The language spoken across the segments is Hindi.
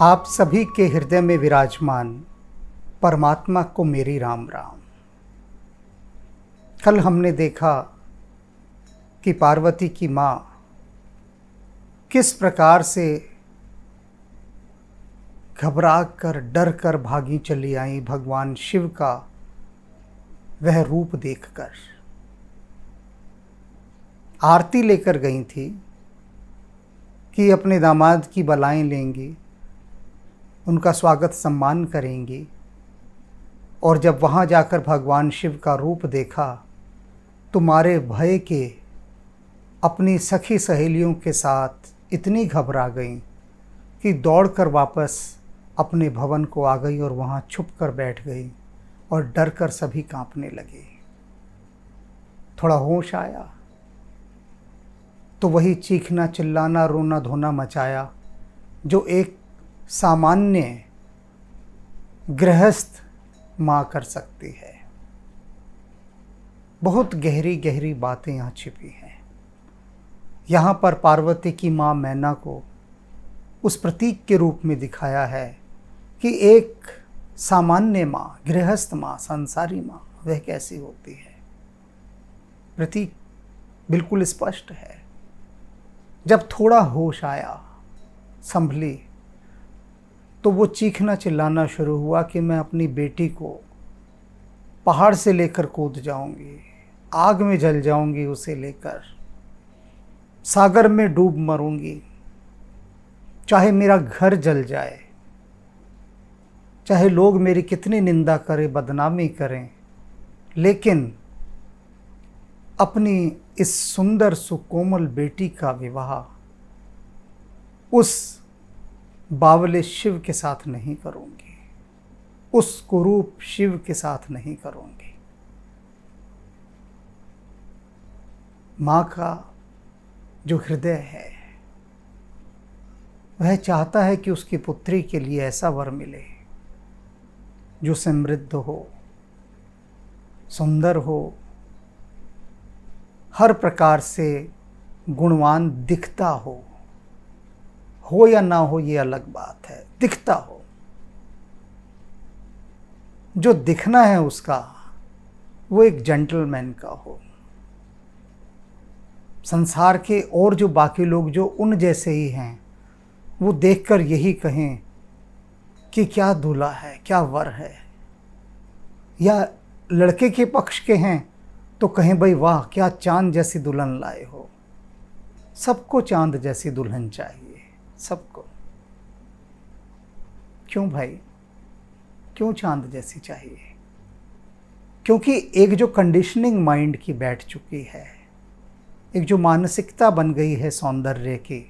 आप सभी के हृदय में विराजमान परमात्मा को मेरी राम राम। कल हमने देखा कि पार्वती की माँ किस प्रकार से घबरा कर डर कर भागी चली आई भगवान शिव का वह रूप देखकर। आरती लेकर गई थी कि अपने दामाद की बलाएं लेंगी, उनका स्वागत सम्मान करेंगी। और जब वहाँ जाकर भगवान शिव का रूप देखा तो मारे भय के अपनी सखी सहेलियों के साथ इतनी घबरा गई कि दौड़कर वापस अपने भवन को आ गई और वहाँ छुप कर बैठ गई और डर कर सभी कांपने लगे। थोड़ा होश आया तो वही चीखना चिल्लाना रोना धोना मचाया जो एक सामान्य गृहस्थ माँ कर सकती है। बहुत गहरी गहरी बातें यहाँ छिपी हैं। यहाँ पर पार्वती की माँ मैना को उस प्रतीक के रूप में दिखाया है कि एक सामान्य माँ, गृहस्थ माँ, संसारी माँ वह कैसी होती है। प्रतीक बिल्कुल स्पष्ट है। जब थोड़ा होश आया, संभली, तो वो चीखना चिल्लाना शुरू हुआ कि मैं अपनी बेटी को पहाड़ से लेकर कूद जाऊंगी, आग में जल जाऊंगी, उसे लेकर सागर में डूब मरूंगी, चाहे मेरा घर जल जाए, चाहे लोग मेरी कितनी निंदा करें, बदनामी करें, लेकिन अपनी इस सुंदर सुकोमल बेटी का विवाह उस बावले शिव के साथ नहीं करूंगी, उस कुरूप शिव के साथ नहीं करूंगी। माँ का जो हृदय है वह चाहता है कि उसकी पुत्री के लिए ऐसा वर मिले जो समृद्ध हो, सुंदर हो, हर प्रकार से गुणवान दिखता हो या ना हो ये अलग बात है, दिखता हो। जो दिखना है उसका वो एक जेंटलमैन का हो। संसार के और जो बाकी लोग जो उन जैसे ही हैं वो देखकर यही कहें कि क्या दूल्हा है, क्या वर है। या लड़के के पक्ष के हैं तो कहें भाई वाह क्या चांद जैसी दुल्हन लाए हो। सबको चांद जैसी दुल्हन चाहिए, सबको। क्यों भाई, क्यों चांद जैसी चाहिए? क्योंकि एक जो कंडीशनिंग माइंड की बैठ चुकी है, एक जो मानसिकता बन गई है सौंदर्य की,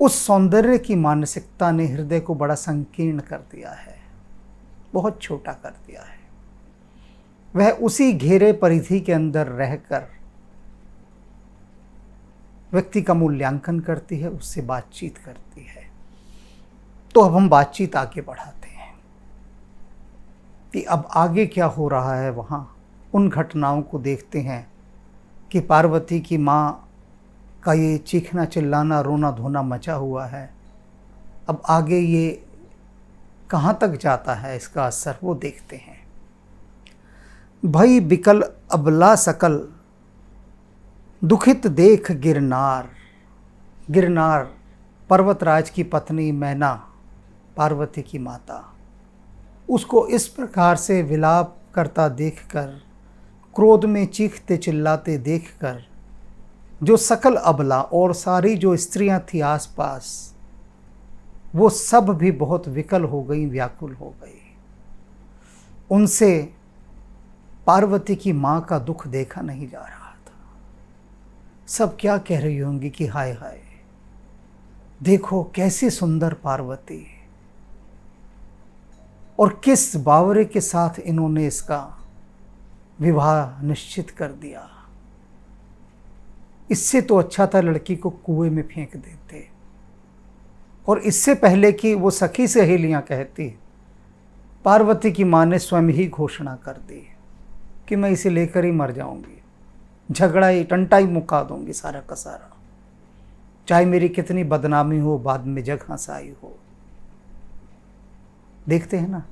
उस सौंदर्य की मानसिकता ने हृदय को बड़ा संकीर्ण कर दिया है, बहुत छोटा कर दिया है। वह उसी घेरे परिधि के अंदर रहकर व्यक्ति का मूल्यांकन करती है, उससे बातचीत करती है। तो अब हम बातचीत आगे बढ़ाते हैं कि अब आगे क्या हो रहा है। वहाँ उन घटनाओं को देखते हैं कि पार्वती की माँ का ये चीखना चिल्लाना रोना धोना मचा हुआ है। अब आगे ये कहाँ तक जाता है, इसका असर वो देखते हैं। भई बिकल अबला सकल दुखित देख गिरनार। गिरनार पर्वतराज की पत्नी मैना, पार्वती की माता, उसको इस प्रकार से विलाप करता देखकर, क्रोध में चीखते चिल्लाते देखकर, जो सकल अबला और सारी जो स्त्रियां थी आसपास वो सब भी बहुत विकल हो गई, व्याकुल हो गई। उनसे पार्वती की माँ का दुख देखा नहीं जा रहा। सब क्या कह रही होंगी कि हाय हाय, देखो कैसी सुंदर पार्वती, और किस बावरे के साथ इन्होंने इसका विवाह निश्चित कर दिया। इससे तो अच्छा था लड़की को कुएं में फेंक देते। और इससे पहले कि वो सखी सहेलियां कहती, पार्वती की माँ ने स्वयं ही घोषणा कर दी कि मैं इसे लेकर ही मर जाऊंगी, झगड़ा ही टंटा ही मुका दूंगी सारा का सारा। चाहे मेरी कितनी बदनामी हो, बाद में जग हंसाई हो। देखते हैं ना,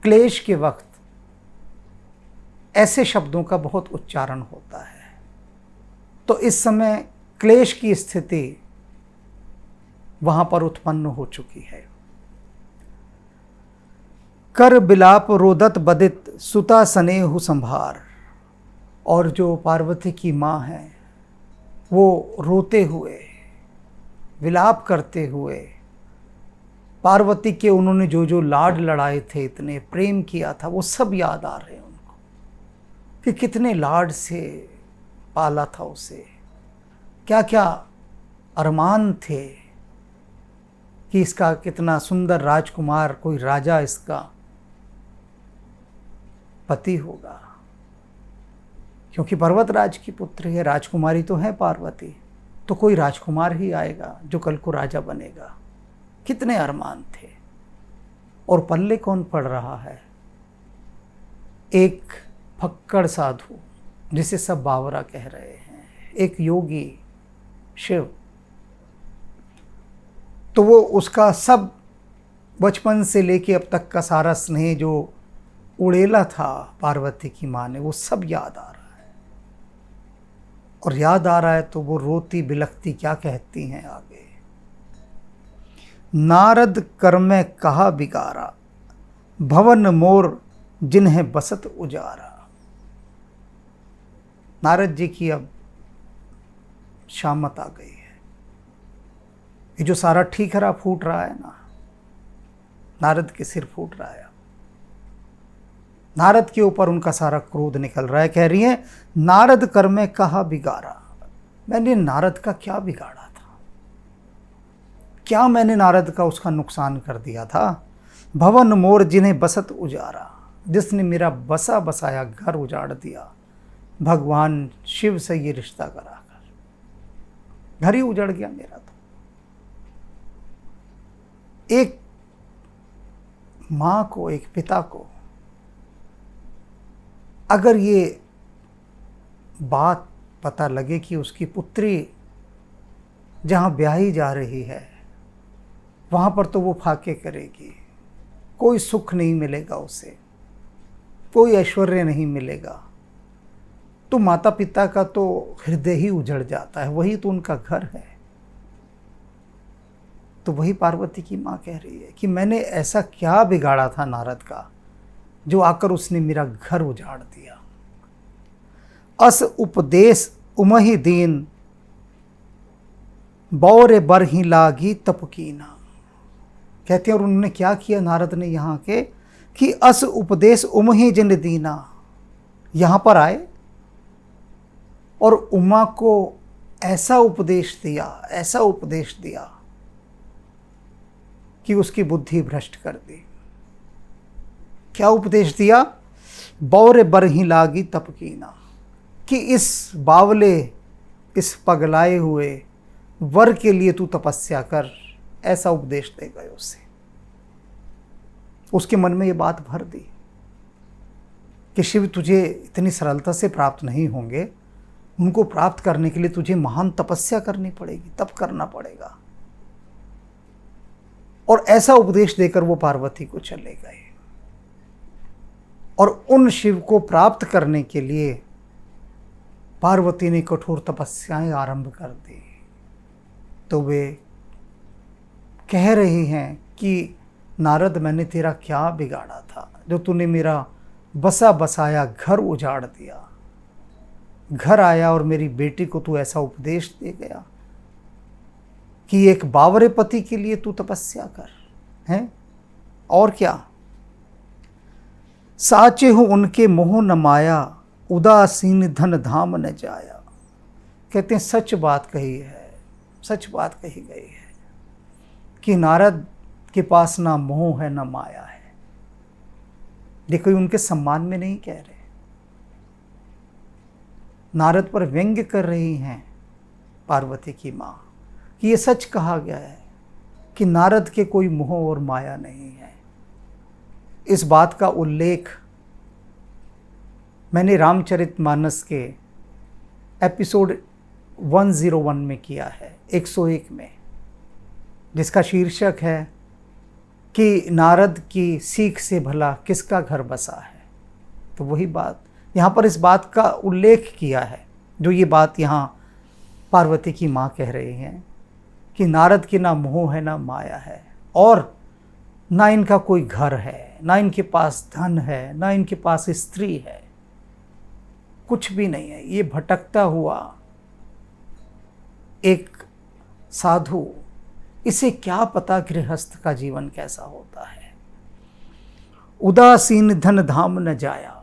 क्लेश के वक्त ऐसे शब्दों का बहुत उच्चारण होता है। तो इस समय क्लेश की स्थिति वहां पर उत्पन्न हो चुकी है। कर बिलाप रोदत बदित सुता स्नेहु संभार। और जो पार्वती की माँ है वो रोते हुए, विलाप करते हुए, पार्वती के उन्होंने जो जो लाड लड़ाए थे, इतने प्रेम किया था, वो सब याद आ रहे हैं उनको कि कितने लाड से पाला था उसे, क्या क्या अरमान थे कि इसका कितना सुंदर राजकुमार, कोई राजा इसका पति होगा, क्योंकि पर्वतराज की पुत्री है, राजकुमारी तो है पार्वती, तो कोई राजकुमार ही आएगा जो कल को राजा बनेगा। कितने अरमान थे। और पल्ले कौन पड़ रहा है? एक फक्कड़ साधु जिसे सब बावरा कह रहे हैं, एक योगी शिव। तो वो उसका सब बचपन से लेके अब तक का सारा स्नेह जो उड़ेला था पार्वती की माँ ने, वो सब याद आ रहा है। और याद आ रहा है तो वो रोती बिलखती क्या कहती हैं आगे, नारद कर में कहा बिगारा, भवन मोर जिन्हें बसत उजारा। नारद जी की अब शामत आ गई है। ये जो सारा ठीकरा फूट रहा है ना, नारद के सिर फूट रहा है। नारद के ऊपर उनका सारा क्रोध निकल रहा है। कह रही है, नारद कर में कहा बिगाड़ा। मैंने नारद का क्या बिगाड़ा था? क्या मैंने नारद का उसका नुकसान कर दिया था? भवन मोर जिन्हें बसत उजारा, जिसने मेरा बसा बसाया घर उजाड़ दिया। भगवान शिव से ये रिश्ता कराकर घर ही उजड़ गया मेरा। तो एक मां को, एक पिता को अगर ये बात पता लगे कि उसकी पुत्री जहां ब्याही जा रही है वहां पर तो वो फाके करेगी, कोई सुख नहीं मिलेगा उसे, कोई ऐश्वर्य नहीं मिलेगा, तो माता पिता का तो हृदय ही उजड़ जाता है। वही तो उनका घर है। तो वही पार्वती की माँ कह रही है कि मैंने ऐसा क्या बिगाड़ा था नारद का जो आकर उसने मेरा घर उजाड़ दिया। अस उपदेश उमहि दीन, बौरे बर ही लागी तपकीना। कहते हैं और उन्होंने क्या किया नारद ने यहाँ के कि अस उपदेश उमहि जिन दीना, यहाँ पर आए और उमा को ऐसा उपदेश दिया, ऐसा उपदेश दिया कि उसकी बुद्धि भ्रष्ट कर दी। क्या उपदेश दिया? बौरे बर ही लागी तपकीना, कि इस बावले, इस पगलाए हुए वर के लिए तू तपस्या कर, ऐसा उपदेश दे गए उसे। उसके मन में ये बात भर दी कि शिव तुझे इतनी सरलता से प्राप्त नहीं होंगे, उनको प्राप्त करने के लिए तुझे महान तपस्या करनी पड़ेगी, तप करना पड़ेगा। और ऐसा उपदेश देकर वो पार्वती को चले गए। और उन शिव को प्राप्त करने के लिए पार्वती ने कठोर तपस्याएं आरंभ कर दी। तो वे कह रही हैं कि नारद मैंने तेरा क्या बिगाड़ा था जो तूने मेरा बसा बसाया घर उजाड़ दिया। घर आया और मेरी बेटी को तू ऐसा उपदेश दे गया कि एक बावरे पति के लिए तू तपस्या कर, हैं? और क्या? साचे हूँ उनके मोह न माया, उदासीन धन धाम न जाया। कहते हैं सच बात कही है, सच बात कही गई है कि नारद के पास ना मोह है ना माया है। देखो उनके सम्मान में नहीं कह रहे, नारद पर व्यंग्य कर रही हैं पार्वती की माँ कि ये सच कहा गया है कि नारद के कोई मोह और माया नहीं है। इस बात का उल्लेख मैंने रामचरितमानस के एपिसोड 101 में किया है, 101 में, जिसका शीर्षक है कि नारद की सीख से भला किसका घर बसा है। तो वही बात यहाँ पर इस बात का उल्लेख किया है, जो ये बात यहाँ पार्वती की माँ कह रही हैं कि नारद की ना मोह है ना माया है, और ना इनका कोई घर है, ना इनके पास धन है, ना इनके पास स्त्री है, कुछ भी नहीं है। ये भटकता हुआ एक साधु, इसे क्या पता गृहस्थ का जीवन कैसा होता है। उदासीन धन धाम न जाया,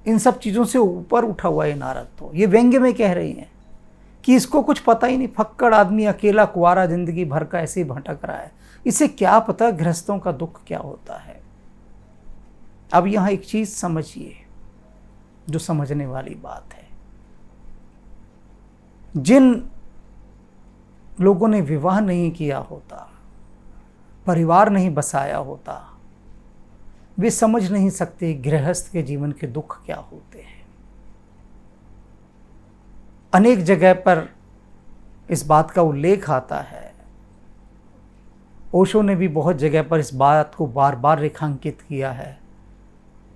इन सब चीज़ों से ऊपर उठा हुआ है नारद। तो ये व्यंग्य में कह रही हैं कि इसको कुछ पता ही नहीं, फक्कड़ आदमी, अकेला कुंवारा जिंदगी भर का ऐसे ही भटक रहा है, इसे क्या पता गृहस्थों का दुख क्या होता है। अब यहाँ एक चीज़ समझिए जो समझने वाली बात है। जिन लोगों ने विवाह नहीं किया होता, परिवार नहीं बसाया होता, वे समझ नहीं सकते गृहस्थ के जीवन के दुख क्या होते हैं। अनेक जगह पर इस बात का उल्लेख आता है। ओशो ने भी बहुत जगह पर इस बात को बार बार रेखांकित किया है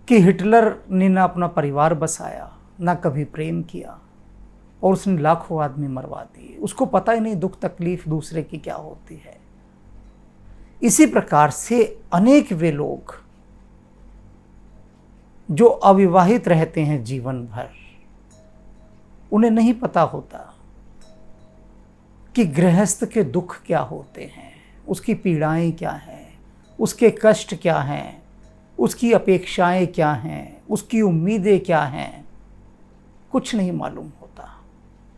कि हिटलर ने ना अपना परिवार बसाया, ना कभी प्रेम किया, और उसने लाखों आदमी मरवा दिए। उसको पता ही नहीं दुख तकलीफ दूसरे की क्या होती है। इसी प्रकार से अनेक वे लोग जो अविवाहित रहते हैं जीवन भर, उन्हें नहीं पता होता कि गृहस्थ के दुख क्या होते हैं, उसकी पीड़ाएं क्या हैं, उसके कष्ट क्या हैं, उसकी अपेक्षाएं क्या हैं, उसकी उम्मीदें क्या हैं। कुछ नहीं मालूम होता।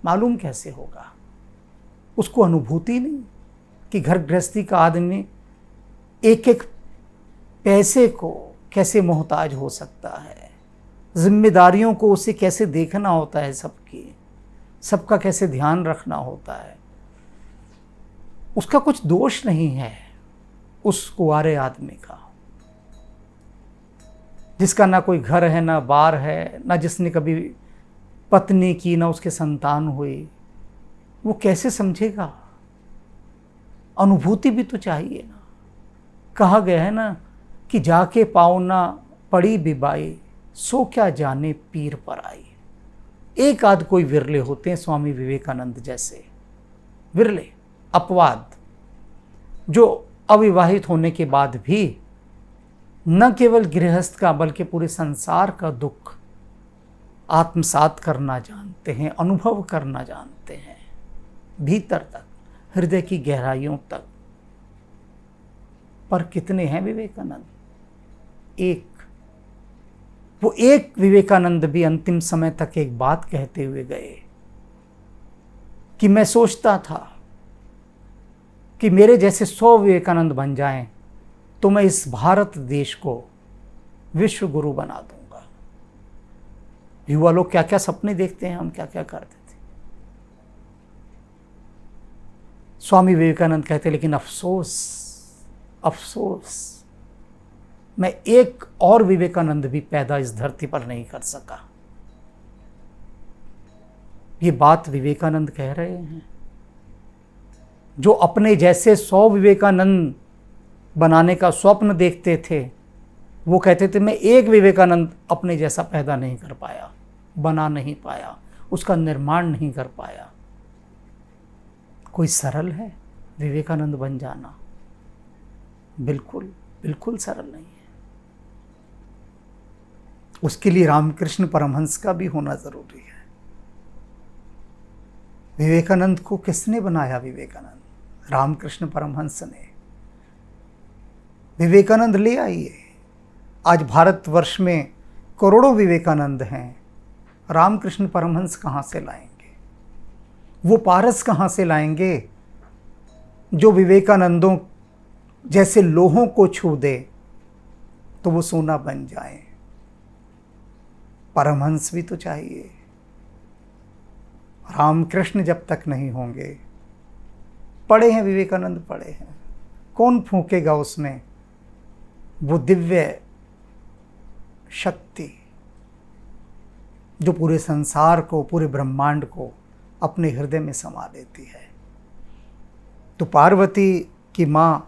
मालूम कैसे होगा? उसको अनुभूति नहीं कि घर गृहस्थी का आदमी एक एक पैसे को कैसे मोहताज हो सकता है, जिम्मेदारियों को उसे कैसे देखना होता है, सबका कैसे ध्यान रखना होता है। उसका कुछ दोष नहीं है उस कुंवारे आदमी का, जिसका ना कोई घर है, ना बार है, ना जिसने कभी पत्नी की, ना उसके संतान हुई। वो कैसे समझेगा? अनुभूति भी तो चाहिए ना। कहा गया है ना कि जाके पाओ ना पड़ी बिबाई, सो क्या जाने पीर पर आई। एक आध कोई विरले होते हैं, स्वामी विवेकानंद जैसे विरले अपवाद, जो अविवाहित होने के बाद भी न केवल गृहस्थ का बल्कि पूरे संसार का दुख आत्मसात करना जानते हैं, अनुभव करना जानते हैं, भीतर तक, हृदय की गहराइयों तक। पर कितने हैं विवेकानंद? एक। वो एक विवेकानंद भी अंतिम समय तक एक बात कहते हुए गए कि मैं सोचता था कि मेरे जैसे 100 विवेकानंद बन जाएं तो मैं इस भारत देश को विश्व गुरु बना दूंगा। युवा लोग क्या क्या सपने देखते हैं, हम क्या क्या करते थे। स्वामी विवेकानंद कहते, लेकिन अफसोस अफसोस, मैं एक और विवेकानंद भी पैदा इस धरती पर नहीं कर सका। ये बात विवेकानंद कह रहे हैं, जो अपने जैसे 100 विवेकानंद बनाने का स्वप्न देखते थे। वो कहते थे मैं एक विवेकानंद अपने जैसा पैदा नहीं कर पाया, बना नहीं पाया, उसका निर्माण नहीं कर पाया। कोई सरल है विवेकानंद बन जाना? बिल्कुल बिल्कुल सरल नहीं है। उसके लिए रामकृष्ण परमहंस का भी होना जरूरी है। विवेकानंद को किसने बनाया? विवेकानंद, रामकृष्ण परमहंस ने। विवेकानंद ले आइए। आज भारतवर्ष में करोड़ों विवेकानंद हैं, रामकृष्ण परमहंस कहाँ से लाएंगे? वो पारस कहाँ से लाएंगे जो विवेकानंदों जैसे लोहों को छू दे तो वो सोना बन जाए? परमहंस भी तो चाहिए। रामकृष्ण जब तक नहीं होंगे, पड़े हैं विवेकानंद, पड़े हैं, कौन फूंकेगा उसमें वो दिव्य शक्ति जो पूरे संसार को, पूरे ब्रह्मांड को अपने हृदय में समा लेती है। तो पार्वती की माँ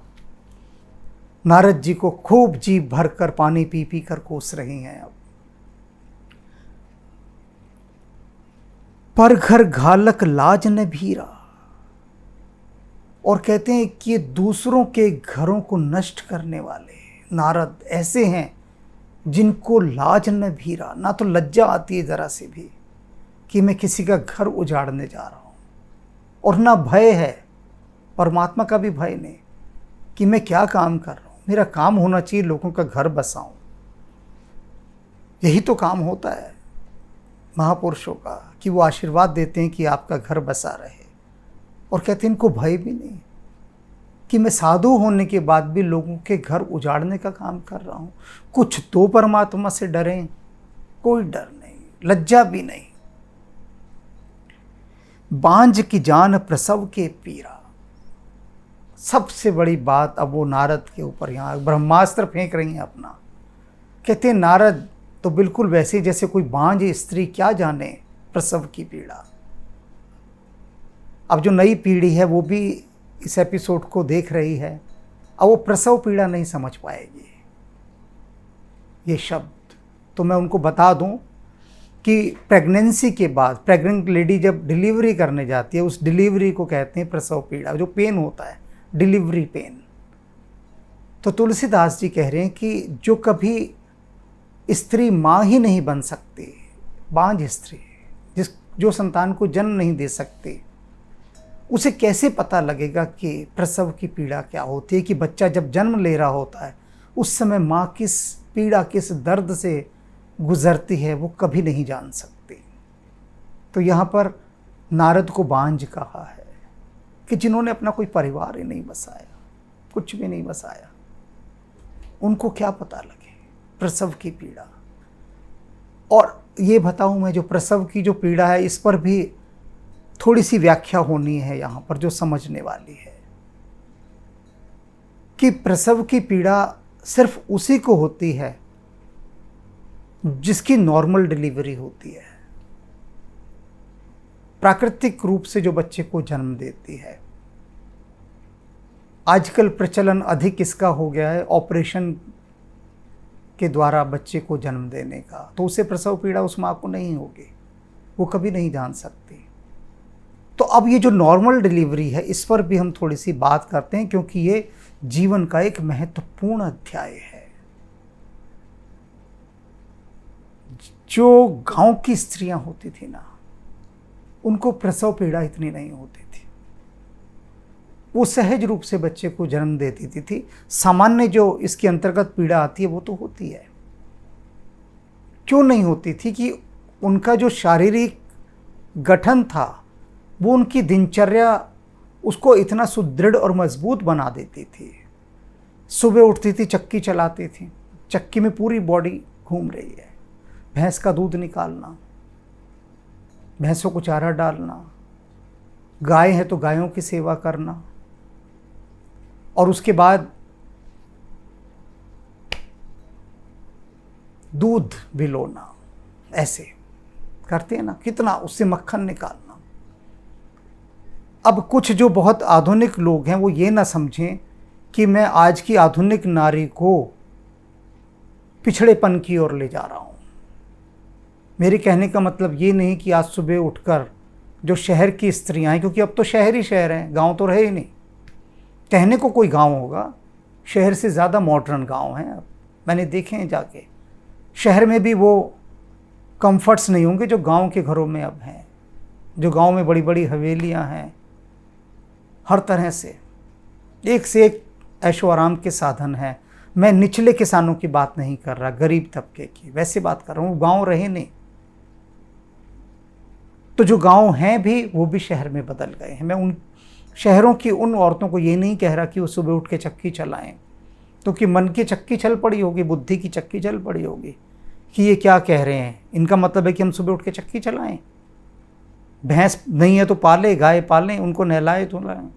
नारद जी को खूब जी भर कर पानी पी पी कर कोस रही हैं। अब पर घर घालक लाज न भीरा, और कहते हैं कि ये दूसरों के घरों को नष्ट करने वाले नारद ऐसे हैं जिनको लाज न भीरा, ना तो लज्जा आती है ज़रा से भी कि मैं किसी का घर उजाड़ने जा रहा हूँ, और ना भय है, परमात्मा का भी भय नहीं कि मैं क्या काम कर रहा हूँ। मेरा काम होना चाहिए लोगों का घर बसाऊं, यही तो काम होता है महापुरुषों का, कि वो आशीर्वाद देते हैं कि आपका घर बसा रहे। और कहते हैं इनको भय भी नहीं कि मैं साधु होने के बाद भी लोगों के घर उजाड़ने का काम कर रहा हूँ। कुछ तो परमात्मा से डरें, कोई डर नहीं, लज्जा भी नहीं। बांझ की जान प्रसव के पीरा, सबसे बड़ी बात अब वो नारद के ऊपर यहाँ ब्रह्मास्त्र फेंक रही हैं अपना। कहते हैं नारद तो बिल्कुल वैसे जैसे कोई बांझ स्त्री क्या जाने प्रसव की पीड़ा। अब जो नई पीढ़ी है वो भी इस एपिसोड को देख रही है, अब वो प्रसव पीड़ा नहीं समझ पाएगी ये शब्द। तो मैं उनको बता दूं कि प्रेगनेंसी के बाद प्रेग्नेंट लेडी जब डिलीवरी करने जाती है, उस डिलीवरी को कहते हैं प्रसव पीड़ा, जो पेन होता है डिलीवरी पेन। तो तुलसीदास जी कह रहे हैं कि जो कभी स्त्री माँ ही नहीं बन सकती, बांझ स्त्री जो संतान को जन्म नहीं दे सकती, उसे कैसे पता लगेगा कि प्रसव की पीड़ा क्या होती है। कि बच्चा जब जन्म ले रहा होता है उस समय माँ किस पीड़ा किस दर्द से गुजरती है वो कभी नहीं जान सकती। तो यहाँ पर नारद को बांझ कहा है कि जिन्होंने अपना कोई परिवार ही नहीं बसाया, कुछ भी नहीं बसाया, उनको क्या पता लगे प्रसव की पीड़ा। और ये बताऊं मैं, जो प्रसव की जो पीड़ा है इस पर भी थोड़ी सी व्याख्या होनी है यहाँ पर जो समझने वाली है, कि प्रसव की पीड़ा सिर्फ उसी को होती है जिसकी नॉर्मल डिलीवरी होती है, प्राकृतिक रूप से जो बच्चे को जन्म देती है। आजकल प्रचलन अधिक इसका हो गया है ऑपरेशन के द्वारा बच्चे को जन्म देने का, तो उसे प्रसव पीड़ा उस माँ को नहीं होगी, वो कभी नहीं जान सकती। तो अब ये जो नॉर्मल डिलीवरी है इस पर भी हम थोड़ी सी बात करते हैं, क्योंकि ये जीवन का एक महत्वपूर्ण अध्याय है। जो गांव की स्त्रियां होती थी ना, उनको प्रसव पीड़ा इतनी नहीं होती थी, वो सहज रूप से बच्चे को जन्म दे देती थी। सामान्य जो इसके अंतर्गत पीड़ा आती है वो तो होती है। क्यों नहीं होती थी? कि उनका जो शारीरिक गठन था वो उनकी दिनचर्या उसको इतना सुदृढ़ और मजबूत बना देती थी। सुबह उठती थी, चक्की चलाती थी, चक्की में पूरी बॉडी घूम रही है, भैंस का दूध निकालना, भैंसों को चारा डालना, गाय है तो गायों की सेवा करना, और उसके बाद दूध बिलोना, ऐसे करते हैं ना, कितना उससे मक्खन निकालना। अब कुछ जो बहुत आधुनिक लोग हैं वो ये ना समझें कि मैं आज की आधुनिक नारी को पिछड़ेपन की ओर ले जा रहा हूँ। मेरे कहने का मतलब ये नहीं कि आज सुबह उठकर जो शहर की स्त्रियाँ हैं, क्योंकि अब तो शहर ही शहर हैं, गांव तो रहे ही नहीं। कहने को कोई गांव होगा, शहर से ज़्यादा मॉडर्न गांव हैं अब, मैंने देखे हैं जाके। शहर में भी वो कंफर्ट्स नहीं होंगे जो गांव के घरों में अब हैं। जो गांव में बड़ी बड़ी हवेलियां हैं, हर तरह से एक ऐशो आराम के साधन हैं। मैं निचले किसानों की बात नहीं कर रहा, गरीब तबके की, वैसे बात कर रहा हूँ। गांव रहे नहीं, तो जो गांव हैं भी वो भी शहर में बदल गए हैं। मैं उन शहरों की उन औरतों को ये नहीं कह रहा कि वो सुबह उठ के चक्की चलाएं, क्योंकि मन की चक्की चल पड़ी होगी, बुद्धि की चक्की चल पड़ी होगी कि ये क्या कह रहे हैं। इनका मतलब है कि हम सुबह उठ के चक्की चलाएं, भैंस नहीं है तो पाले, गाय पालें, उनको नहलाए धुलाएं।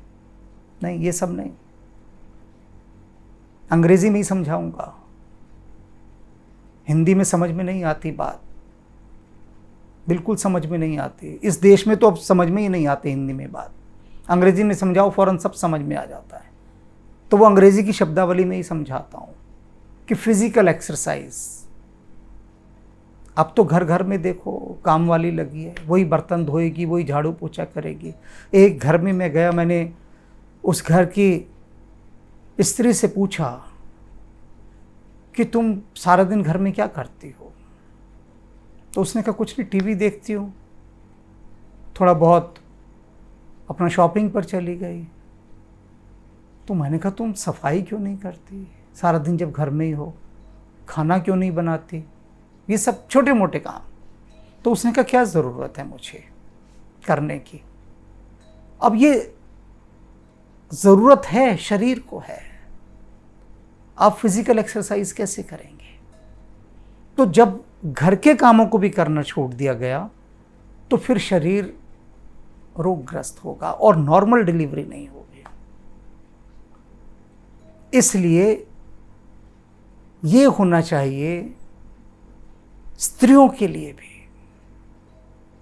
नहीं, ये सब नहीं। अंग्रेजी में ही समझाऊंगा, हिंदी में समझ में नहीं आती बात। बिल्कुल समझ में नहीं आती। इस देश में तो अब समझ में ही नहीं आती हिंदी में बात, अंग्रेजी में समझाओ फ़ौरन सब समझ में आ जाता है। तो वो अंग्रेजी की शब्दावली में ही समझाता हूँ कि फिजिकल एक्सरसाइज। अब तो घर घर में देखो काम वाली लगी है, वही बर्तन धोएगी, वही झाड़ू पोछा करेगी। एक घर में मैं गया, मैंने उस घर की स्त्री से पूछा कि तुम सारा दिन घर में क्या करती हो? तो उसने कहा कुछ नहीं, टीवी देखती हूँ, थोड़ा बहुत अपना शॉपिंग पर चली गई। तो मैंने कहा तुम सफाई क्यों नहीं करती सारा दिन जब घर में ही हो? खाना क्यों नहीं बनाती? ये सब छोटे मोटे काम। तो उसने कहा क्या ज़रूरत है मुझे करने की? अब ये ज़रूरत है, शरीर को है, आप फिजिकल एक्सरसाइज कैसे करेंगे? तो जब घर के कामों को भी करना छोड़ दिया गया तो फिर शरीर रोगग्रस्त होगा और नॉर्मल डिलीवरी नहीं होगी। इसलिए ये होना चाहिए स्त्रियों के लिए भी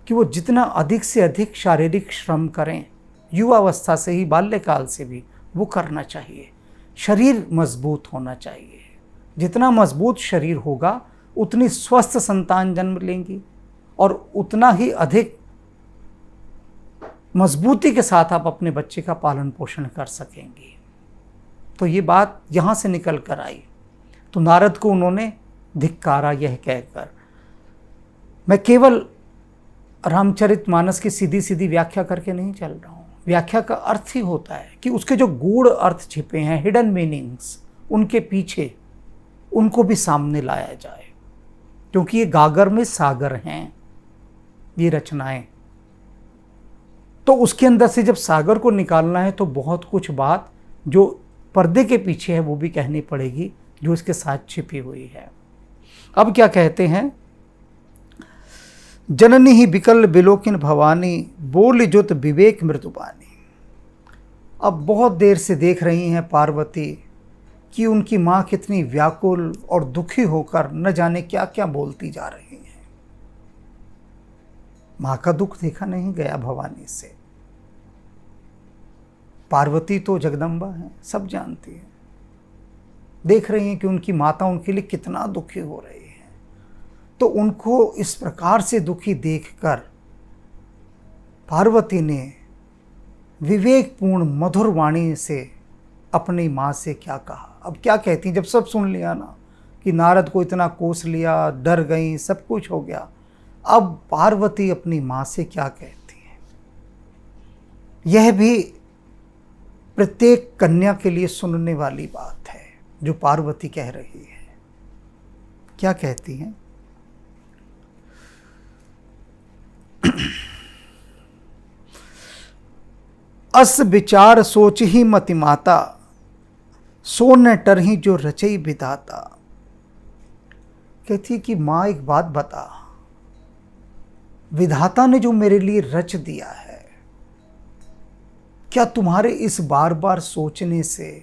कि वो जितना अधिक से अधिक शारीरिक श्रम करें, युवावस्था से ही, बाल्यकाल से भी वो करना चाहिए। शरीर मजबूत होना चाहिए। जितना मजबूत शरीर होगा उतनी स्वस्थ संतान जन्म लेंगी और उतना ही अधिक मजबूती के साथ आप अपने बच्चे का पालन पोषण कर सकेंगी। तो ये बात यहाँ से निकल कर आई। तो नारद को उन्होंने धिक्कारा, यह कहकर। मैं केवल रामचरितमानस की सीधी सीधी व्याख्या करके नहीं चल रहा हूँ। व्याख्या का अर्थ ही होता है कि उसके जो गूढ़ अर्थ छिपे हैं, हिडन मीनिंग्स, उनके पीछे उनको भी सामने लाया जाए, क्योंकि ये गागर में सागर हैं ये रचनाएं। तो उसके अंदर से जब सागर को निकालना है तो बहुत कुछ बात जो पर्दे के पीछे है वो भी कहनी पड़ेगी, जो इसके साथ छिपी हुई है। अब क्या कहते हैं? जननी ही बिकल बिलोकिन भवानी, बोल जुत विवेक मृदुबानी। अब बहुत देर से देख रही हैं पार्वती कि उनकी माँ कितनी व्याकुल और दुखी होकर न जाने क्या क्या बोलती जा रही हैं। माँ का दुख देखा नहीं गया भवानी से। पार्वती तो जगदम्बा है, सब जानती है। देख रही हैं कि उनकी माता उनके लिए कितना दुखी हो रही है। तो उनको इस प्रकार से दुखी देखकर पार्वती ने विवेकपूर्ण मधुर वाणी से अपनी माँ से क्या कहा। अब क्या कहती हैं? जब सब सुन लिया ना कि नारद को इतना कोस लिया, डर गई, सब कुछ हो गया, अब पार्वती अपनी माँ से क्या कहती है? यह भी प्रत्येक कन्या के लिए सुनने वाली बात है जो पार्वती कह रही है। क्या कहती हैं? अस विचार सोच ही मति माता, सो न टरही जो रचई विधाता। कहती कि माँ एक बात बता, विधाता ने जो मेरे लिए रच दिया है, क्या तुम्हारे इस बार बार सोचने से,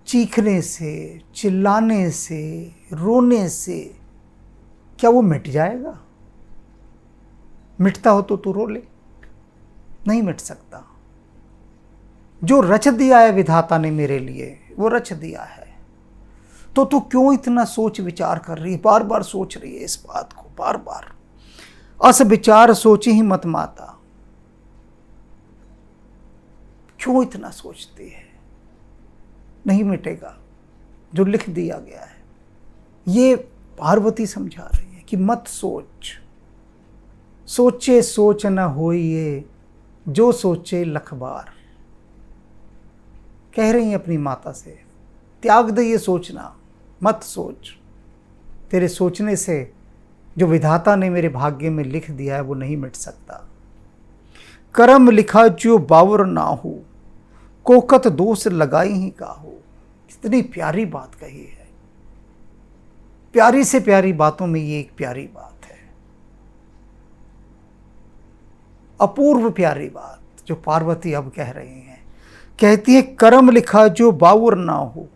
चीखने से, चिल्लाने से, रोने से क्या वो मिट जाएगा? मिटता हो तो तू रो ले, नहीं मिट सकता। जो रच दिया है विधाता ने मेरे लिए, वो रच दिया है। तो तू क्यों इतना सोच विचार कर रही है, बार बार सोच रही है इस बात को, बार बार। अस विचार सोची ही मत माता, क्यों इतना सोचती है? नहीं मिटेगा, जो लिख दिया गया है। ये पार्वती समझा रही है कि मत सोच, सोचे सोच न होइए, जो सोचे लख बार। कह रही हैं अपनी माता से, त्याग दे ये सोचना, मत सोच। तेरे सोचने से जो विधाता ने मेरे भाग्य में लिख दिया है वो नहीं मिट सकता। कर्म लिखा जो बावर ना हो, कोकत दोष लगाई ही काहू। कितनी प्यारी बात कही है। प्यारी से प्यारी बातों में ये एक प्यारी बात है, अपूर्व प्यारी बात जो पार्वती अब कह रही हैं। कहती है कर्म लिखा जो बावर ना हो।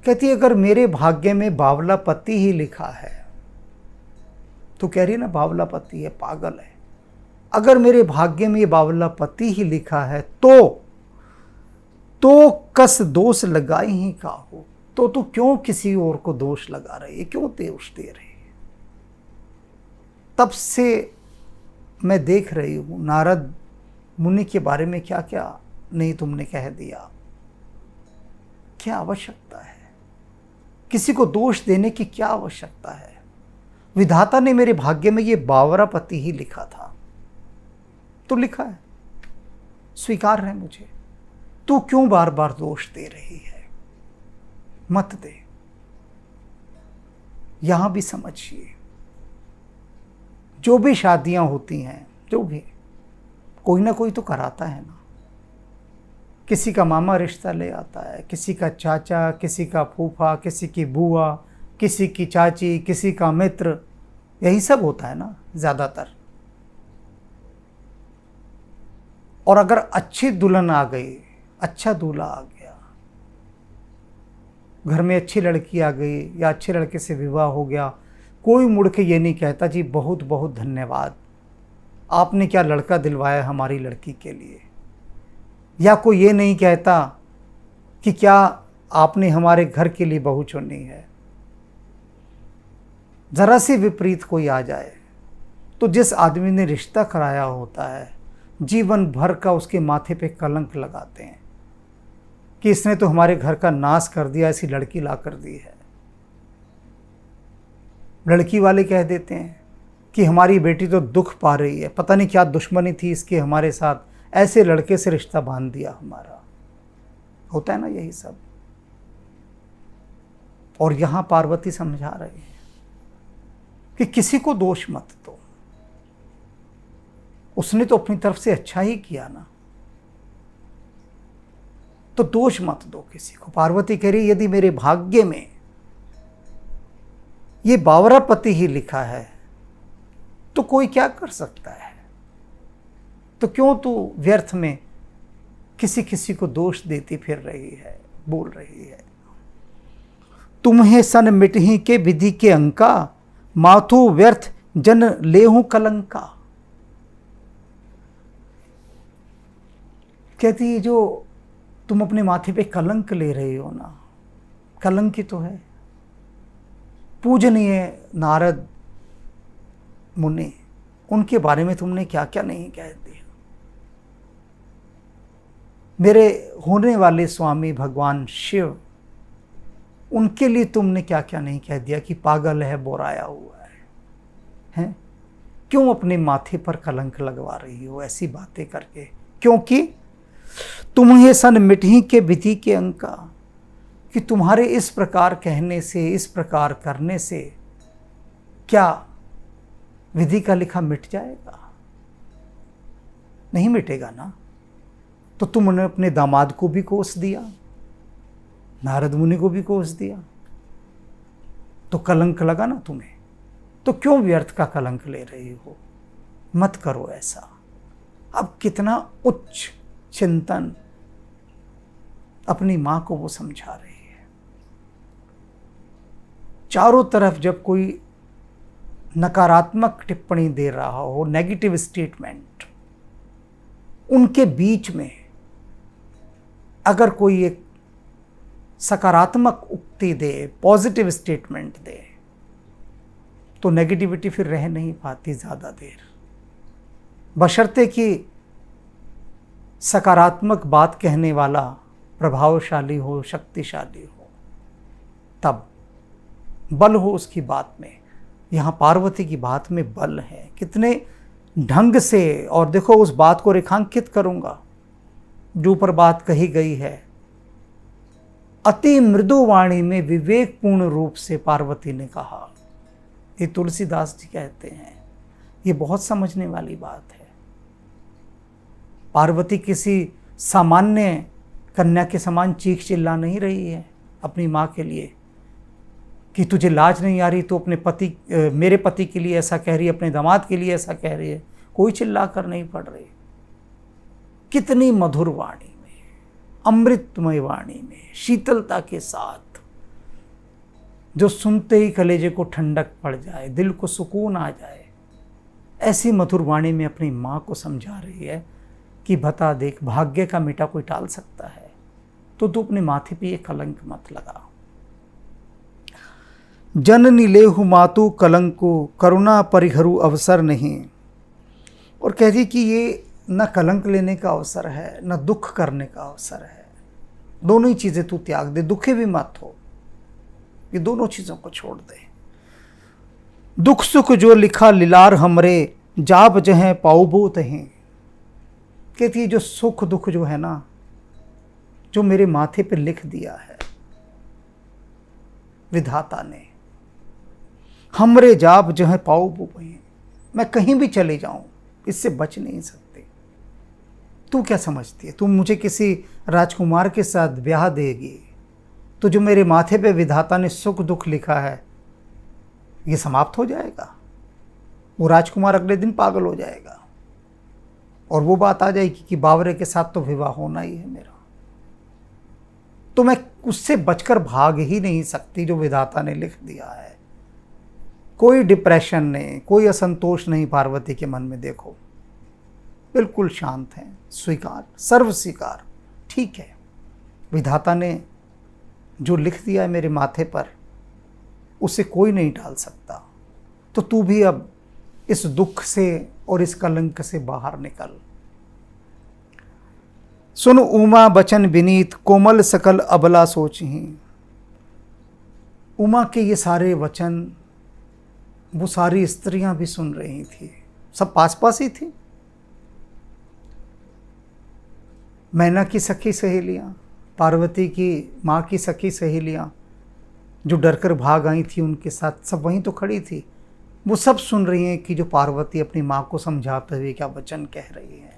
कहती है अगर मेरे भाग्य में बावला पति ही लिखा है तो कह रही है ना बावला पति है, पागल है। अगर मेरे भाग्य में ये बावला पति ही लिखा है तो कस दोष लगाई ही का हो, तो तू क्यों किसी और को दोष लगा रही है, क्यों दोष दे रही है। तब से मैं देख रही हूं नारद मुनि के बारे में क्या क्या नहीं तुमने कह दिया। क्या आवश्यकता है, किसी को दोष देने की क्या आवश्यकता है। विधाता ने मेरे भाग्य में ये बावरा पति ही लिखा था, तो लिखा है, स्वीकार है मुझे। तू क्यों बार बार दोष दे रही है, मत दे। यहां भी समझिए, जो भी शादियां होती हैं, जो भी कोई ना कोई तो कराता है ना। किसी का मामा रिश्ता ले आता है, किसी का चाचा, किसी का फूफा, किसी की बुआ, किसी की चाची, किसी का मित्र, यही सब होता है ना ज़्यादातर। और अगर अच्छी दुल्हन आ गई, अच्छा दूल्हा आ गया, घर में अच्छी लड़की आ गई या अच्छे लड़के से विवाह हो गया, कोई मुड़ के ये नहीं कहता जी बहुत बहुत धन्यवाद, आपने क्या लड़का दिलवाया हमारी लड़की के लिए। या कोई ये नहीं कहता कि क्या आपने हमारे घर के लिए बहू चुनी है। ज़रा सी विपरीत कोई आ जाए तो जिस आदमी ने रिश्ता कराया होता है, जीवन भर का उसके माथे पे कलंक लगाते हैं कि इसने तो हमारे घर का नाश कर दिया, ऐसी लड़की ला कर दी है। लड़की वाले कह देते हैं कि हमारी बेटी तो दुख पा रही है, पता नहीं क्या दुश्मनी थी इसके हमारे साथ, ऐसे लड़के से रिश्ता बांध दिया हमारा। होता है ना यही सब। और यहां पार्वती समझा रही है कि किसी को दोष मत दो, उसने तो अपनी तरफ से अच्छा ही किया ना, तो दोष मत दो किसी को। पार्वती कह रही यदि मेरे भाग्य में ये बावरा पति ही लिखा है तो कोई क्या कर सकता है। तो क्यों तू व्यर्थ में किसी किसी को दोष देती फिर रही है, बोल रही है। तुम्हें सन मिटही के विधि के अंका, माथु व्यर्थ जन लेहूं कलंका। कहती है जो तुम अपने माथे पे कलंक ले रही हो ना, कलंक ही तो है। पूजनीय नारद मुनि, उनके बारे में तुमने क्या क्या नहीं कह दिया। मेरे होने वाले स्वामी भगवान शिव, उनके लिए तुमने क्या क्या नहीं कह दिया कि पागल है, बोराया हुआ है, हैं? क्यों अपने माथे पर कलंक लगवा रही हो ऐसी बातें करके। क्योंकि तुम्हें सन मिटही के विधि के अंका, कि तुम्हारे इस प्रकार कहने से, इस प्रकार करने से क्या विधि का लिखा मिट जाएगा? नहीं मिटेगा ना। तो तुमने अपने दामाद को भी कोस दिया, नारद मुनि को भी कोस दिया, तो कलंक लगा ना तुम्हें। तो क्यों व्यर्थ का कलंक ले रही हो? मत करो ऐसा। अब कितना उच्च चिंतन अपनी मां को वो समझा रही है। चारों तरफ जब कोई नकारात्मक टिप्पणी दे रहा हो, नेगेटिव स्टेटमेंट, उनके बीच में अगर कोई एक सकारात्मक उक्ति दे, पॉजिटिव स्टेटमेंट दे, तो नेगेटिविटी फिर रह नहीं पाती ज़्यादा देर। बशर्ते कि सकारात्मक बात कहने वाला प्रभावशाली हो, शक्तिशाली हो, तब बल हो उसकी बात में। यहाँ पार्वती की बात में बल है, कितने ढंग से। और देखो उस बात को रेखांकित करूँगा जो ऊपर बात कही गई है। अति मृदु वाणी में विवेकपूर्ण रूप से पार्वती ने कहा। ये तुलसीदास जी कहते हैं, ये बहुत समझने वाली बात है। पार्वती किसी सामान्य कन्या के समान चीख चिल्ला नहीं रही है अपनी माँ के लिए कि तुझे लाज नहीं आ रही तो अपने पति, मेरे पति के लिए ऐसा कह रही है, अपने दामाद के लिए ऐसा कह रही है। कोई चिल्ला कर नहीं पड़ रही। कितनी मधुर वाणी में, अमृतमय वाणी में, शीतलता के साथ जो सुनते ही कलेजे को ठंडक पड़ जाए, दिल को सुकून आ जाए। ऐसी मधुर वाणी में अपनी माँ को समझा रही है कि बता देख, भाग्य का मिटा कोई टाल सकता है, तो तू अपने माथे पे ये कलंक मत लगा। जननी लेहु मातु कलंको, करुणा परिहरु अवसर नहीं। और कहती कि ये न कलंक लेने का अवसर है, न दुख करने का अवसर है। दोनों ही चीज़ें तू त्याग दे, दुखी भी मत हो, ये दोनों चीज़ों को छोड़ दे। दुख सुख जो लिखा लिलार हमरे, जाप जहें पाऊबो तहें। कहती है जो सुख दुख जो है ना, जो मेरे माथे पे लिख दिया है विधाता ने, हमरे जाप जहें पाऊबो तहें, मैं कहीं भी चले जाऊं इससे बच नहीं सकती। तू क्या समझती है, तू मुझे किसी राजकुमार के साथ ब्याह देगी तो जो मेरे माथे पे विधाता ने सुख दुख लिखा है ये समाप्त हो जाएगा? वो राजकुमार अगले दिन पागल हो जाएगा और वो बात आ जाएगी कि बावरे के साथ तो विवाह होना ही है मेरा। तो मैं उससे बचकर भाग ही नहीं सकती जो विधाता ने लिख दिया है। कोई डिप्रेशन नहीं, कोई असंतोष नहीं पार्वती के मन में। देखो बिल्कुल शांत है, स्वीकार, सर्व स्वीकार। ठीक है, विधाता ने जो लिख दिया है मेरे माथे पर उसे कोई नहीं टाल सकता। तो तू भी अब इस दुख से और इस कलंक से बाहर निकल। सुन उमा बचन विनीत, कोमल सकल अबला सोचही। उमा के ये सारे वचन वो सारी स्त्रियां भी सुन रही थी, सब पास पास ही थी। मैना की सखी सहेलियां, पार्वती की माँ की सखी सहेलियां जो डरकर भाग आई थी उनके साथ सब वहीं तो खड़ी थी। वो सब सुन रही हैं कि जो पार्वती अपनी माँ को समझाते हुए क्या वचन कह रही है।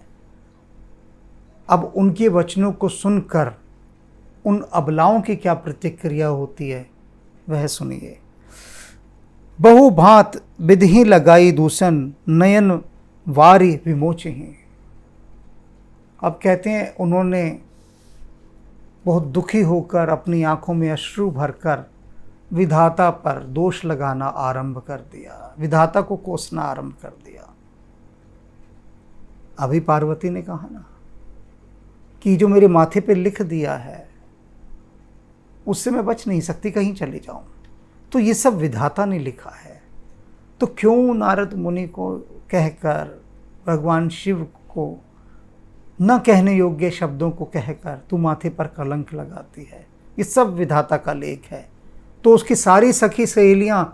अब उनके वचनों को सुनकर उन अबलाओं की क्या प्रतिक्रिया होती है वह सुनिए। बहु भांत विधि लगाई दूषण, नयन वारी विमोचही। अब कहते हैं उन्होंने बहुत दुखी होकर अपनी आंखों में अश्रु भरकर विधाता पर दोष लगाना आरंभ कर दिया, विधाता को कोसना आरंभ कर दिया। अभी पार्वती ने कहा ना कि जो मेरे माथे पे लिख दिया है उससे मैं बच नहीं सकती, कहीं चले जाऊं। तो ये सब विधाता ने लिखा है, तो क्यों नारद मुनि को कहकर, भगवान शिव को न कहने योग्य शब्दों को कहकर तू माथे पर कलंक लगाती है? ये सब विधाता का लेख है। तो उसकी सारी सखी सहेलियां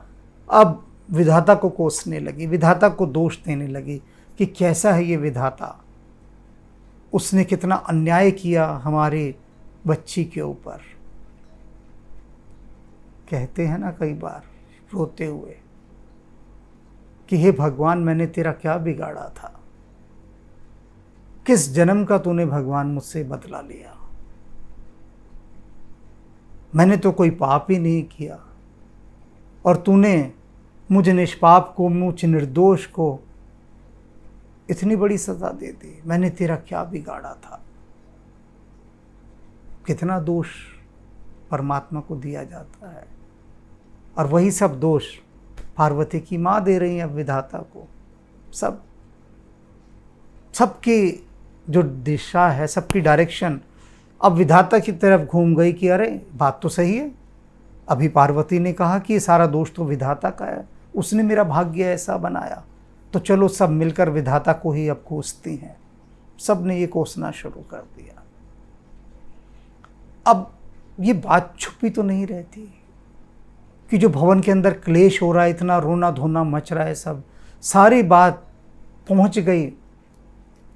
अब विधाता को कोसने लगी, विधाता को दोष देने लगी कि कैसा है ये विधाता, उसने कितना अन्याय किया हमारी बच्ची के ऊपर। कहते हैं ना कई बार रोते हुए कि हे भगवान, मैंने तेरा क्या बिगाड़ा था, किस जन्म का तूने भगवान मुझसे बदला लिया? मैंने तो कोई पाप ही नहीं किया और तूने मुझे निष्पाप को, मुझ निर्दोष को इतनी बड़ी सजा दे दी। मैंने तेरा क्या बिगाड़ा था? कितना दोष परमात्मा को दिया जाता है और वही सब दोष पार्वती की माँ दे रही है विधाता को। सबकी जो दिशा है, सबकी डायरेक्शन अब विधाता की तरफ घूम गई कि अरे बात तो सही है। अभी पार्वती ने कहा कि ये सारा दोष तो विधाता का है, उसने मेरा भाग्य ऐसा बनाया, तो चलो सब मिलकर विधाता को ही अब कोसती हैं। सब ने ये कोसना शुरू कर दिया। अब ये बात छुपी तो नहीं रहती कि जो भवन के अंदर क्लेश हो रहा है, इतना रोना धोना मच रहा है, सब सारी बात पहुंच गई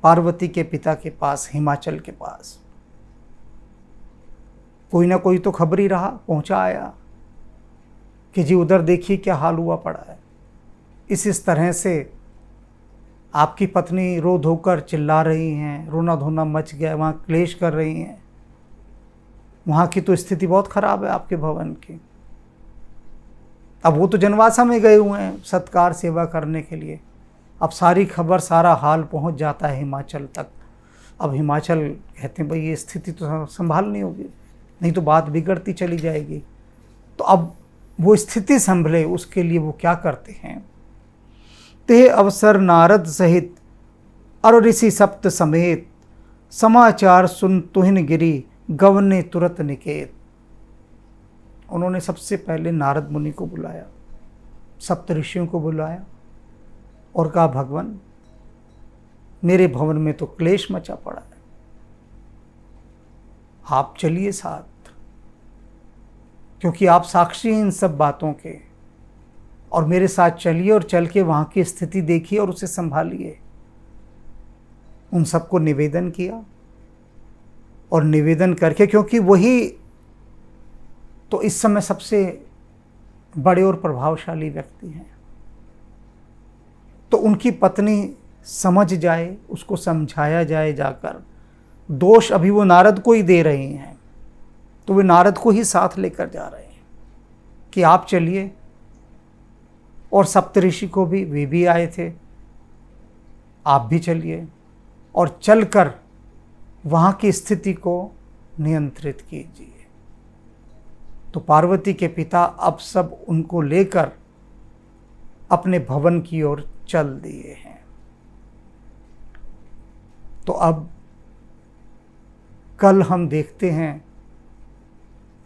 पार्वती के पिता के पास, हिमाचल के पास। कोई ना कोई तो खबर ही रहा, पहुंचा आया कि जी उधर देखिए क्या हाल हुआ पड़ा है। इस तरह से आपकी पत्नी रो धोकर चिल्ला रही हैं, रोना धोना मच गया, वहाँ क्लेश कर रही हैं। वहाँ की तो स्थिति बहुत खराब है आपके भवन की। अब वो तो जनवासा में गए हुए हैं सत्कार सेवा करने के लिए। अब सारी खबर, सारा हाल पहुंच जाता है हिमाचल तक। अब हिमाचल कहते हैं भाई ये स्थिति तो संभालनी होगी, नहीं तो बात बिगड़ती चली जाएगी। तो अब वो स्थिति संभले उसके लिए वो क्या करते हैं। ते अवसर नारद सहित अर ऋषि सप्त समेत, समाचार सुन तुहिन गिरी गवने तुरत निकेत। उन्होंने सबसे पहले नारद मुनि को बुलाया, सप्त ऋषियों को बुलाया और कहा, भगवान मेरे भवन में तो क्लेश मचा पड़ा है, आप चलिए साथ, क्योंकि आप साक्षी हैं इन सब बातों के, और मेरे साथ चलिए और चल के वहाँ की स्थिति देखिए और उसे संभालिए। उन सबको निवेदन किया और निवेदन करके, क्योंकि वही तो इस समय सबसे बड़े और प्रभावशाली व्यक्ति हैं, तो उनकी पत्नी समझ जाए, उसको समझाया जाए जाकर। दोष अभी वो नारद को ही दे रहे हैं, तो वे नारद को ही साथ लेकर जा रहे हैं कि आप चलिए। और सप्तऋषि को भी, वे भी आए थे, आप भी चलिए और चलकर वहाँ की स्थिति को नियंत्रित कीजिए। तो पार्वती के पिता अब सब उनको लेकर अपने भवन की ओर चल दिए हैं। तो अब कल हम देखते हैं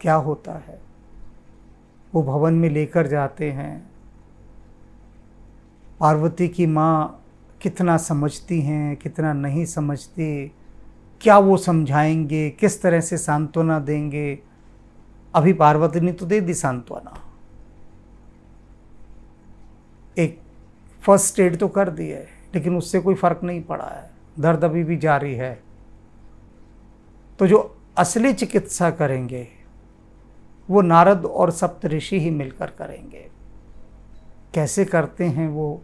क्या होता है। वो भवन में लेकर जाते हैं। पार्वती की माँ कितना समझती हैं, कितना नहीं समझती, क्या वो समझाएंगे, किस तरह से सांत्वना देंगे। अभी पार्वती ने तो दे दी सांत्वना, एक फर्स्ट एड तो कर दी है, लेकिन उससे कोई फर्क नहीं पड़ा है, दर्द अभी भी जारी है। तो जो असली चिकित्सा करेंगे वो नारद और सप्तऋषि ही मिलकर करेंगे। कैसे करते हैं वो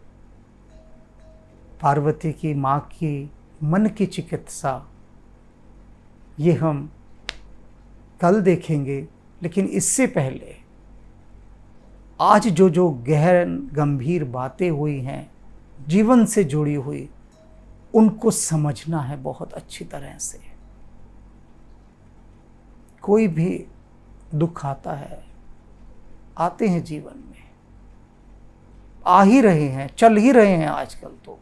पार्वती की माँ की मन की चिकित्सा, ये हम कल देखेंगे। लेकिन इससे पहले आज जो गहन गंभीर बातें हुई हैं, जीवन से जुड़ी हुई, उनको समझना है बहुत अच्छी तरह से। कोई भी दुख आता है, आते हैं जीवन में, आ ही रहे हैं, चल ही रहे हैं। आजकल तो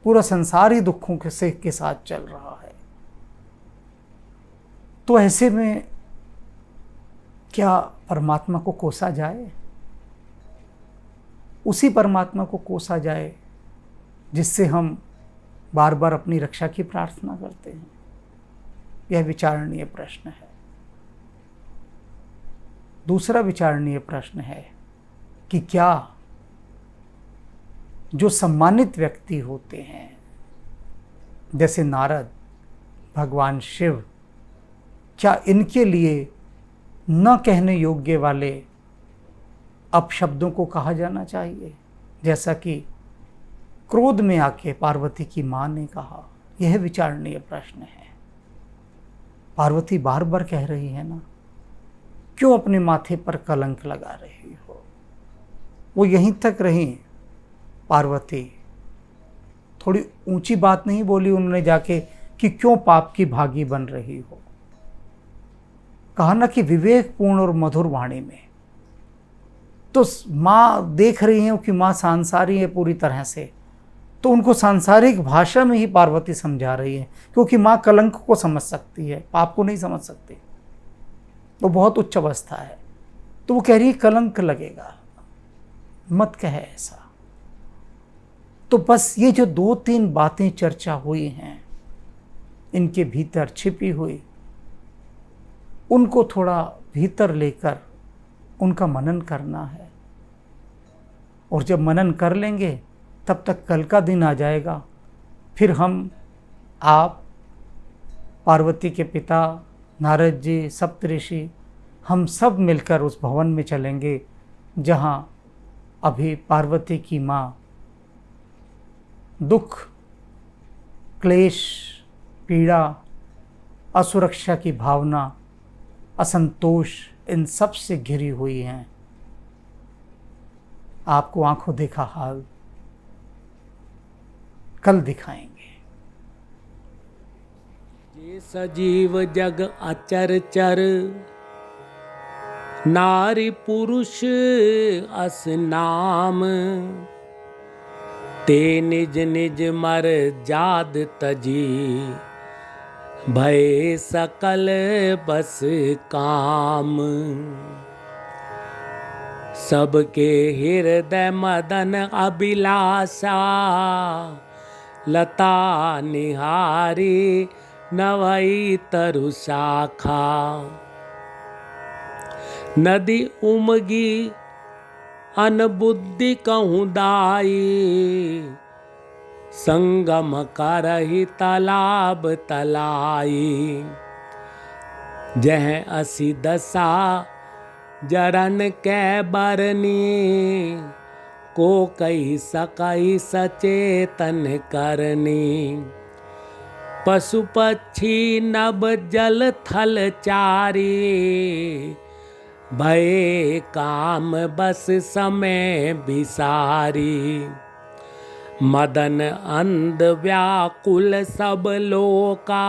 पूरा संसार ही दुखों के साथ चल रहा है। तो ऐसे में क्या परमात्मा को कोसा जाए? उसी परमात्मा को कोसा जाए जिससे हम बार बार अपनी रक्षा की प्रार्थना करते हैं? यह विचारणीय प्रश्न है। दूसरा विचारणीय प्रश्न है कि क्या जो सम्मानित व्यक्ति होते हैं, जैसे नारद, भगवान शिव, क्या इनके लिए न कहने योग्य वाले अपशब्दों को कहा जाना चाहिए, जैसा कि क्रोध में आके पार्वती की मां ने कहा? यह विचारणीय प्रश्न है। पार्वती बार बार कह रही है ना, क्यों अपने माथे पर कलंक लगा रही हो? वो यहीं तक रही पार्वती, थोड़ी ऊंची बात नहीं बोली उन्होंने जाके कि क्यों पाप की भागी बन रही हो। कहा ना कि विवेकपूर्ण और मधुर वाणी में। तो माँ देख रही है कि माँ सांसारी है पूरी तरह से, तो उनको सांसारिक भाषा में ही पार्वती समझा रही है, क्योंकि माँ कलंक को समझ सकती है, पाप को नहीं समझ सकती। वो बहुत उच्च अवस्था है। तो वो कह रही है कलंक लगेगा, मत कहे ऐसा। तो बस ये जो 2-3 बातें चर्चा हुई हैं, इनके भीतर छिपी हुई, उनको थोड़ा भीतर लेकर उनका मनन करना है। और जब मनन कर लेंगे तब तक कल का दिन आ जाएगा, फिर हम, आप, पार्वती के पिता, नारद जी, सप्तऋषि, हम सब मिलकर उस भवन में चलेंगे जहाँ अभी पार्वती की माँ दुख, क्लेश, पीड़ा, असुरक्षा की भावना, असंतोष, इन सब से घिरी हुई हैं। आपको आंखों देखा हाल कल दिखाएंगे। जे सजीव जग अचर चर, नारी पुरुष अस नाम, ते निज निज मर जाद तजी, भय सकल बस काम। सबके हृदय मदन अभिलाषा, लता निहारी नवई तरु शाखा। नदी उमगी अनबुद्धि कहूँ दाई, संगम करहि तालाब तलाई। जह असी दशा जरन कै बरनी, को कही सकई सचेतन करनी। पशु पक्षी नभ जल थल चारी, भय काम बस समय बिसारी। मदन अंध व्याकुल सब लोका,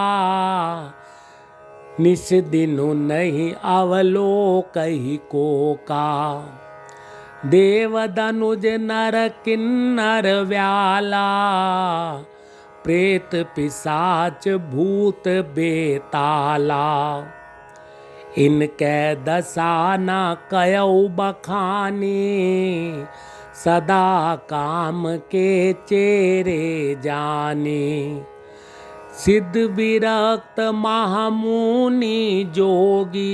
निस दिनु नहीं अवलोकहि कोका। देव दनुज नर किन्नर व्याला, प्रेत पिशाच भूत बेताला। इनके दशा न कयौ बखानी, सदा काम के चेरे जानी। सिद्ध विरक्त महामुनि जोगी,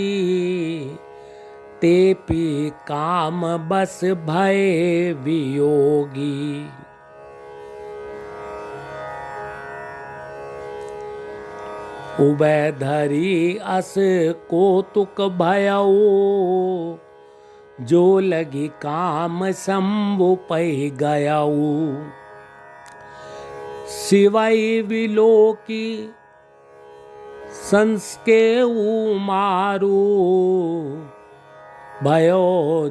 ते पी काम बस भय वियोगी। उभय धरी अस कौतुक भयऊ, जो लगी काम शंभु पै गयऊ। शिवई विलोकी संस्केऊ मारू, भयो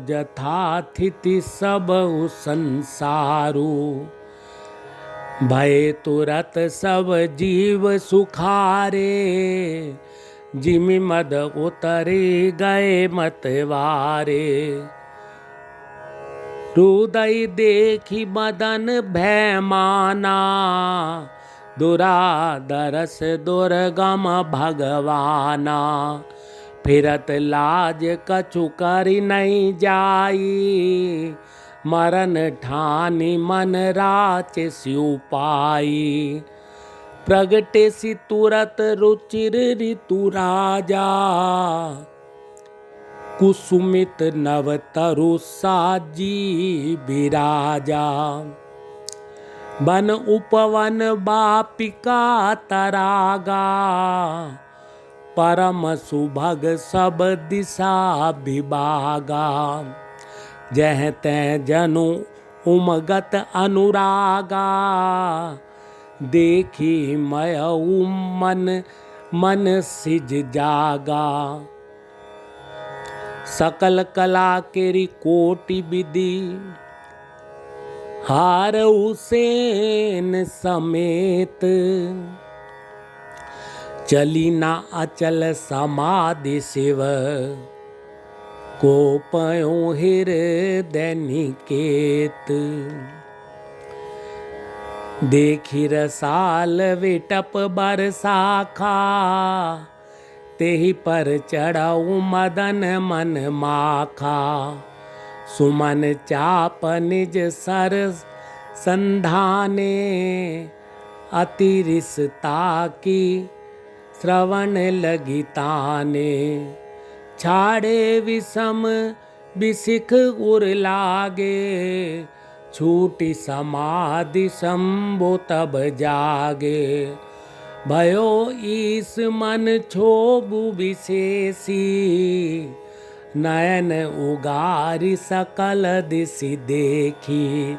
जथाथिति सबउ संसारू। भय तुरत सब जीव सुखारे, जिमि मद उतरी गए मतवारे। हृदय देखी मदन भय माना, दुरादरस दुर्गम भगवाना। फिरत लाज कछु करि नहीं जाई, मरण ठानी मन राच स्यु पाई। प्रगटे सी तुरत रुचिर ऋतु राजा, कुसुमित नव तरु साजी बिराजा। बन उपवन बापिका तरागा, परम सुभग सब दिशा विभागा। जह तै जनु उमगत अनुरागा, देखी मयऊ मन मन सिज जागा। सकल कला केरी कोटि विधि, हारऊ सेन समेत। चली ना अचल समाधि शिव, को पयो हृदय निकेत। देखी रसाल विटप बरसाखा, तेहि पर चढ़ऊ मदन मन माखा। सुमन चाप निज सर संधाने, अति रिसता की श्रवण लगी ताने। छाड़े विषम बिसिख उर लागे, छूटी समाधि शंभु तब जागे। भयो ईस मन क्षोभु विशेषी, नयन उगारी सकल दिशि देखी।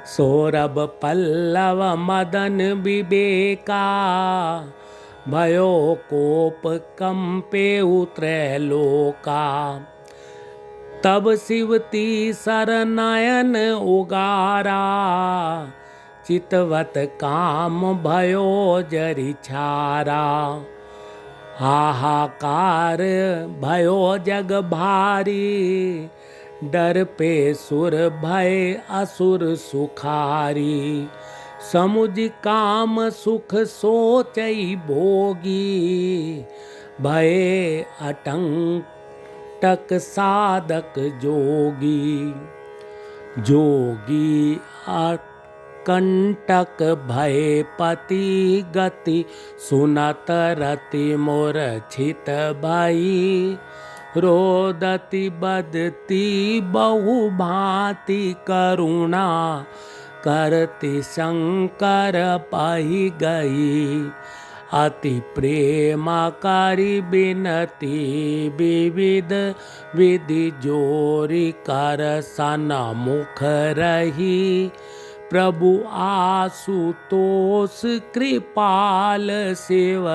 सौरभ पल्लव मदन विवेका, भयो कोप कंपे त्रैलोका। तब शिवती सरनयन उगारा, चितवत काम भयो जरि छारा। हाहाकार भयो जग भारी, डर पे सुर भय असुर सुखारी। समुझ काम सुख सोचई भोगी, भय अटंटक साधक जोगी। जोगी कंटक भय पति गति, सुनत रति मूर्छित भई। रोदति बदती बहु भांति, करुणा करति शंकर पाहि गई। अति प्रेम करि बिनती, विविध विधि जोरी कर सन्मुख रही। प्रभु आशुतोष कृपाल शिव,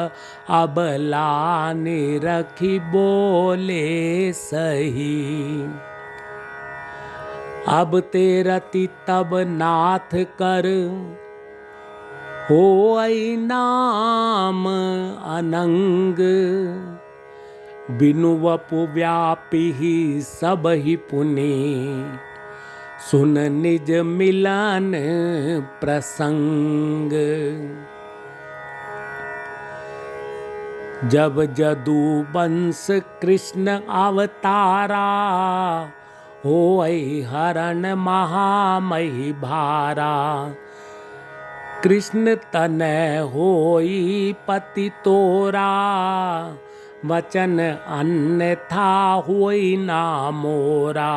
अबला निरखी बोले सही। अब ते रति तब नाथ कर, होई नाम अनंग। बिनु वपु व्यापी ही सब ही पुनि, सुन निज मिलन प्रसंग। जब जदु वंश कृष्ण अवतारा, होई हरण महामही भारा। कृष्ण तनय होई पति तोरा, वचन अन्यथा होई ना मोरा।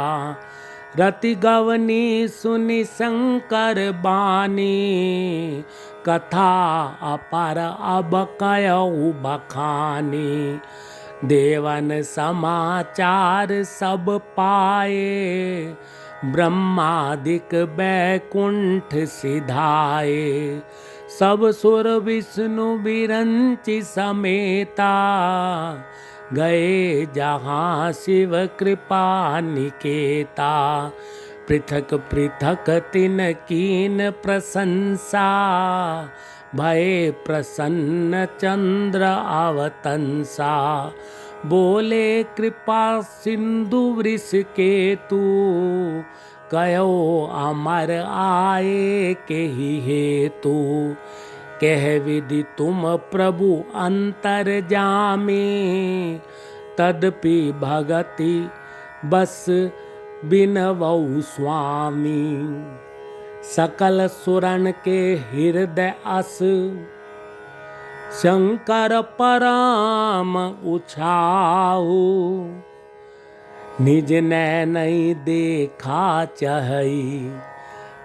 रति गवनी सुनि शंकर बानी, कथा अपर अब कयऊ बखानी। देवन समाचार सब पाए, ब्रह्मादिक बैकुंठ सिधाए। सब सुर विष्णु बिरंचि समेता, गए जहाँ शिव कृपा निकेता। पृथक पृथक तिन कीन प्रशंसा, भय प्रसन्न चंद्र अवतंसा। बोले कृपा सिंधु वृष केतु, कयो अमर आए के ही हेतु। कह विधि तुम प्रभु अंतर जामे, तदपि भगति बस बिनवऊ स्वामी। सकल सुरन के हृदय अस, शंकर परम उछाऊ। निज नैनई देखा चहई,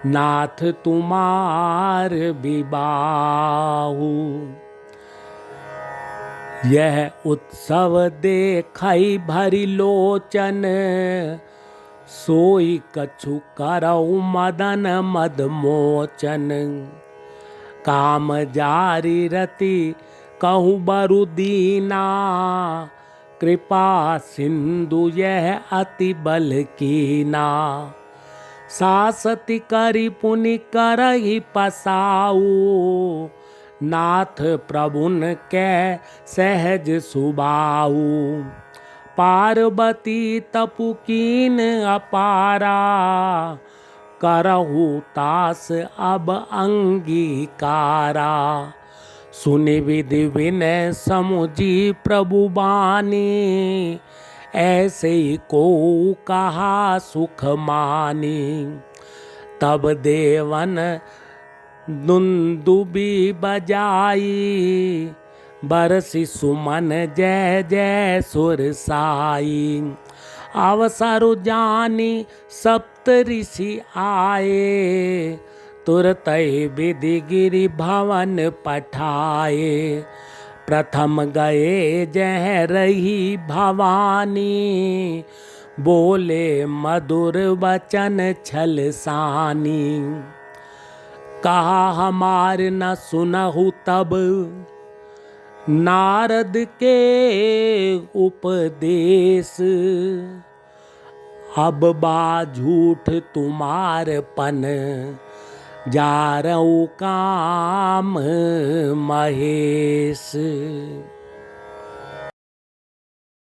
नाथ तुमार बिबाहु। यह उत्सव देखई भरी लोचन, सोई कछु करऊ मदन मद मोचन। काम जारी रति कहूँ बरु दीना, कृपा सिंधु यह अति बल कीना। सासति करि पुनि करहि पसाऊ, नाथ प्रभुन कै सहज सुबाऊ। पार्वती तपु कीन अपारा, करहु तास अब अंगीकारा। सुनि विधि विनय समुझी प्रभु बानी, ऐसे को कहा सुख मानी। तब देवन दुंदुबी बजाई, बरसी सुमन जय जय सुर साई। अवसर जानी सप्त ऋषि आए, तुरत विधि गिरि भवन पठाए। प्रथम गए जह रही भवानी, बोले मधुर वचन छल सानी। कहा हमार न सुनहु तब, नारद के उपदेश। अब बा झूठ तुम्हार पन, जा रहु काम महेश।